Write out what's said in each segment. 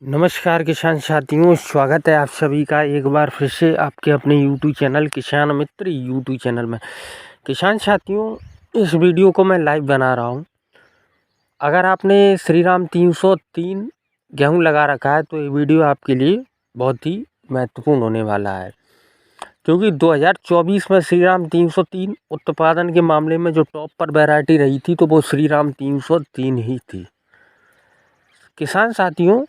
नमस्कार किसान साथियों, स्वागत है आप सभी का एक बार फिर से आपके अपने YouTube चैनल किसान मित्र YouTube चैनल में। किसान साथियों, इस वीडियो को मैं लाइव बना रहा हूं। अगर आपने श्रीराम 303 गेहूं लगा रखा है तो ये वीडियो आपके लिए बहुत ही महत्वपूर्ण होने वाला है, क्योंकि 2024 में श्रीराम 303 उत्पादन के मामले में जो टॉप पर वैरायटी रही थी तो वो श्रीराम 303 ही थी। किसान साथियों,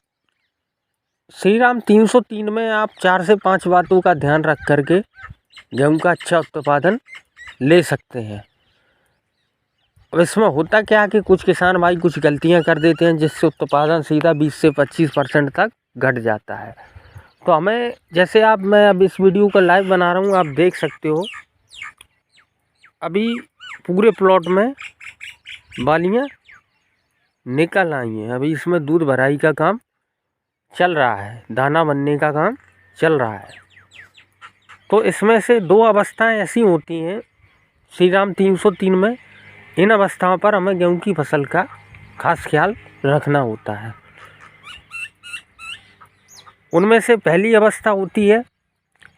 श्रीराम 303 में आप 4 से 5 बातों का ध्यान रख करके गेहूं का अच्छा उत्पादन ले सकते हैं। अब इसमें होता क्या कि कुछ किसान भाई कुछ गलतियां कर देते हैं, जिससे उत्पादन सीधा 20 से 25% तक घट जाता है। तो हमें जैसे मैं अब इस वीडियो को लाइव बना रहा हूं, आप देख सकते हो अभी पूरे प्लॉट में बालियां निकल आई हैं। अभी इसमें दूध भराई का काम चल रहा है, दाना बनने का काम चल रहा है। तो इसमें से 2 अवस्थाएं ऐसी होती हैं श्रीराम 303 में, इन अवस्थाओं पर हमें गेहूं की फसल का खास ख्याल रखना होता है। उनमें से पहली अवस्था होती है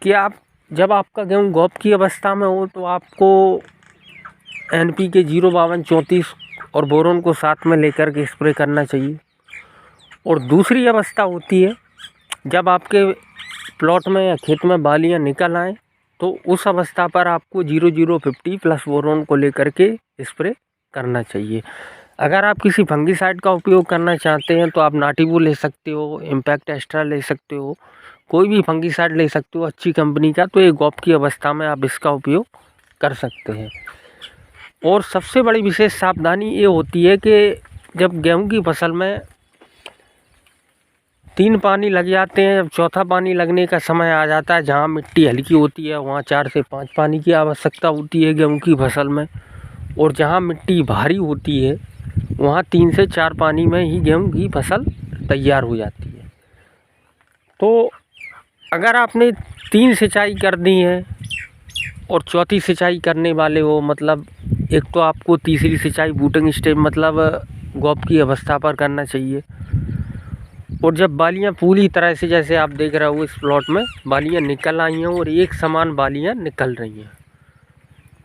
कि जब आपका गेहूं गौप की अवस्था में हो तो आपको NPK 05234 और बोरोन को साथ में लेकर के स्प्रे करना चाहिए। और दूसरी अवस्था होती है जब आपके प्लॉट में या खेत में बालियां निकल आएँ, तो उस अवस्था पर आपको 0050 प्लस बोरोन को लेकर के स्प्रे करना चाहिए। अगर आप किसी फंगीसाइड का उपयोग करना चाहते हैं तो आप नाटिवो ले सकते हो, इम्पैक्ट एक्स्ट्रा ले सकते हो, कोई भी फंगीसाइड ले सकते हो अच्छी कंपनी का। तो ये गौप की अवस्था में आप इसका उपयोग कर सकते हैं। और सबसे बड़ी विशेष सावधानी ये होती है कि जब गेहूँ की फसल में 3 पानी लग जाते हैं, जब चौथा पानी लगने का समय आ जाता है, जहाँ मिट्टी हल्की होती है वहाँ 4 से 5 पानी की आवश्यकता होती है गेहूं की फसल में। और जहाँ मिट्टी भारी होती है वहाँ 3 से 4 पानी में ही गेहूं की फसल तैयार हो जाती है। तो अगर आपने 3 सिंचाई कर दी है और चौथी सिंचाई करने वाले हो, मतलब एक तो आपको तीसरी सिंचाई बूटिंग स्टेज मतलब गौप की अवस्था पर करना चाहिए। और जब बालियां पूरी तरह से, जैसे आप देख रहे हो इस प्लॉट में बालियां निकल आई हैं और एक समान बालियां निकल रही हैं,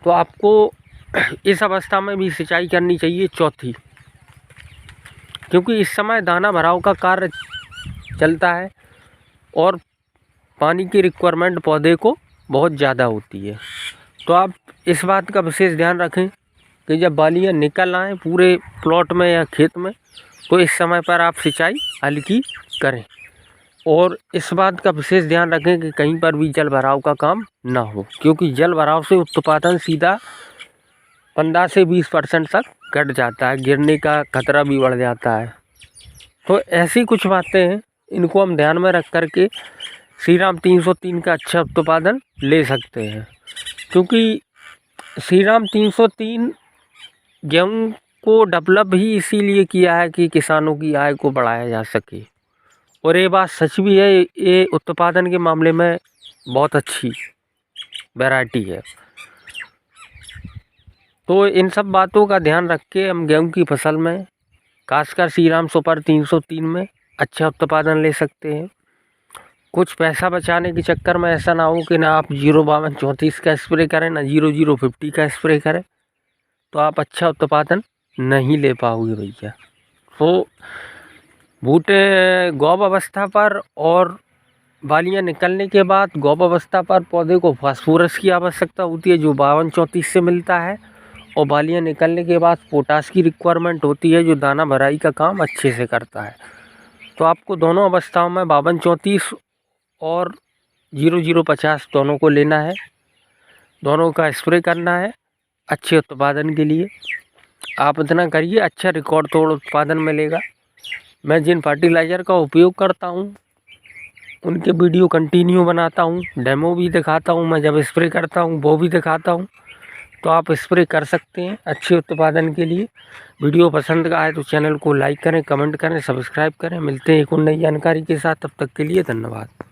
तो आपको इस अवस्था में भी सिंचाई करनी चाहिए चौथी, क्योंकि इस समय दाना भराव का कार्य चलता है और पानी की रिक्वायरमेंट पौधे को बहुत ज़्यादा होती है। तो आप इस बात का विशेष ध्यान रखें कि जब बालियां निकल आएँ पूरे प्लॉट में या खेत में, तो इस समय पर आप सिंचाई हल्की करें। और इस बात का विशेष ध्यान रखें कि कहीं पर भी जल भराव का काम ना हो, क्योंकि जल भराव से उत्पादन सीधा 15 से 20% तक घट जाता है, गिरने का खतरा भी बढ़ जाता है। तो ऐसी कुछ बातें हैं, इनको हम ध्यान में रख करके श्रीराम 303 का अच्छा उत्पादन ले सकते हैं। क्योंकि श्रीराम 303 गेहूँ को डेवलप ही इसीलिए किया है कि किसानों की आय को बढ़ाया जा सके। और ये बात सच भी है, ये उत्पादन के मामले में बहुत अच्छी वैरायटी है। तो इन सब बातों का ध्यान रख के हम गेहूं की फसल में खासकर श्रीराम सुपर 303 में अच्छा उत्पादन ले सकते हैं। कुछ पैसा बचाने के चक्कर में ऐसा ना हो कि ना आप 05234 का स्प्रे करें ना 0050 का स्प्रे करें, तो आप अच्छा उत्पादन नहीं ले पाओगे भैया। तो बूटे गौप अवस्था पर और बालियां निकलने के बाद गौप अवस्था पर पौधे को फास्फोरस की आवश्यकता होती है, जो 5234 से मिलता है। और बालियां निकलने के बाद पोटास की रिक्वायरमेंट होती है, जो दाना भराई का काम अच्छे से करता है। तो आपको दोनों अवस्थाओं में 5234 और 0050 दोनों को लेना है, दोनों का स्प्रे करना है अच्छे उत्पादन के लिए। आप इतना करिए, अच्छा रिकॉर्ड तोड़ उत्पादन मिलेगा। मैं जिन फर्टिलाइज़र का उपयोग करता हूँ उनके वीडियो कंटिन्यू बनाता हूँ, डेमो भी दिखाता हूँ, मैं जब स्प्रे करता हूँ वो भी दिखाता हूँ। तो आप स्प्रे कर सकते हैं अच्छे उत्पादन के लिए। वीडियो पसंद आए तो चैनल को लाइक करें, कमेंट करें, सब्सक्राइब करें। मिलते हैं एक और नई जानकारी के साथ, तब तक के लिए धन्यवाद।